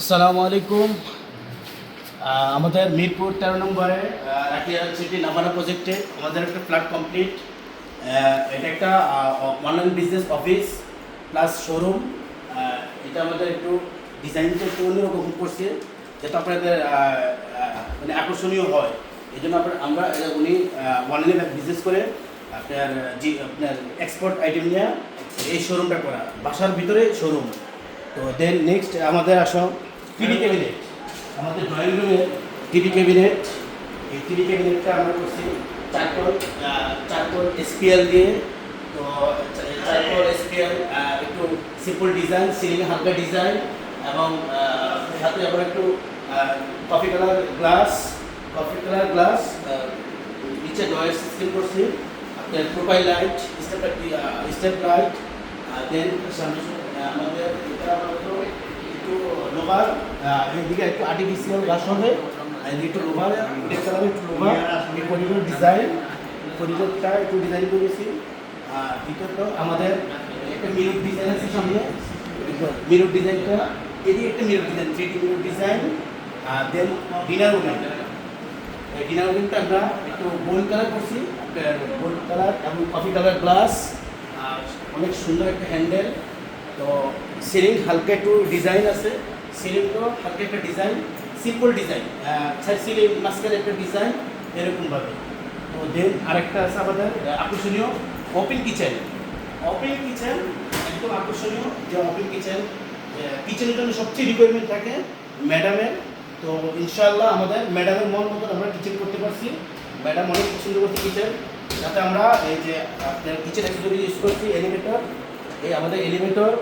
আসসালামু আলাইকুম। আমাদের মিরপুর 13 নম্বরে রাকিয়া সিটি নাভানা প্রজেক্টে আমাদের একটা ফ্ল্যাট কমপ্লিট। এটা একটা online business office plus showroom. এটা আমাদের একটু ডিজাইনটা একটু অন্যরকম করছে, যাতে আপনাদের মানে আকর্ষণীয় হয়। এই জন্য আমরা উনি অনলাইনে বিজনেস করে আপনার এক্সপোর্ট আইটেম নিয়ে এই শোরুমটা করা, বাসার ভিতরে শোরুম। তো দেন নেক্সট আমাদের আসো টিভি ক্যাবিনেট। আমাদের ড্রয়িং রুমের টিভি ক্যাবিনেট, এই টিভি ক্যাবিনেটটা আমরা করছি চারকোল এসপিএল দিয়ে। তো চারকোল এসপিএল একটু সিম্পল ডিজাইন, সিলিং হালকা ডিজাইন, এবং সাথে আবার একটু কফি কালার গ্লাস নিচে ডয়ের সিস্টেম করছি। আপনার প্রোফাইল লাইট, স্টেপ লাইট, দেন সামনে আমাদের এটা একটু লোভার, এদিকে একটু আর্টিফিশিয়াল ঘাস হবে, এদিকে একটু লোভার, রেড কালার একটু লোভার, এই করিডোর ডিজাইন, করিডোরটা একটু ডিজাইন করেছি। আর দ্বিতীয়ত আমাদের একটা মিরর ডিজাইন আছে সামনে, মিরর ডিজাইনটা এদিকে একটা mirror design, 3D mirror design. Then dinner room, এই ডিনার রুমটা আমরা একটু গোল্ড কালার করছি, গোল্ড কালার এবং কফি কালার গ্লাস, অনেক সুন্দর একটা হ্যান্ডেল। তো সিলিং হালকা একটু ডিজাইন আছে, সিলিংটাও হালকা একটা ডিজাইন, সিম্পল ডিজাইন, সিলিং মাঝখানে একটা ডিজাইন এরকমভাবে। তো দেন আরেকটা আছে আমাদের আকর্ষণীয় ওপেন কিচেন। একদম আকর্ষণীয় যে ওপেন কিচেনের জন্য সবচেয়ে রিকোয়ারমেন্ট থাকে ম্যাডামের। তো ইনশাআল্লাহ আমাদের ম্যাডামের মন মতন আমরা কিচেন করতে পারছি। ম্যাডাম অনেক পছন্দ করছে কিচেন, যাতে আমরা এই যে আপনার কিচেন অ্যাক্সেসরি ইউজ করছি। এলিভেটর, এই আমাদের এলিভেটর,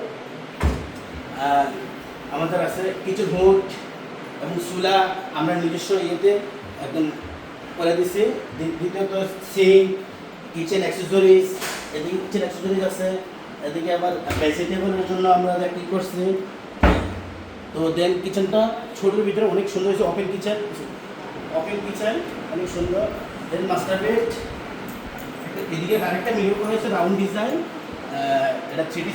আমাদের আছে কিচেন হুড এবং চুলা আমরা নিজস্ব ইয়েতে একদম করে দিচ্ছি। দ্বিতীয়ত সিঙ্ক, কিচেন অ্যাক্সেসরিজ, এদিকে কিচেন অ্যাক্সেসরিজ আছে, এদিকে আবার ভেজিটেবলের জন্য আমরা কী করছি। তো দেন কিচেনটা ছোটোর ভিতরে অনেক সুন্দর হয়েছে, ওপেন কিচেন অনেক সুন্দর। দেন মাস্টার বেড, এদিকে আরেকটা মিরর করা হয়েছে রাউন্ড ডিজাইন, এটা 3D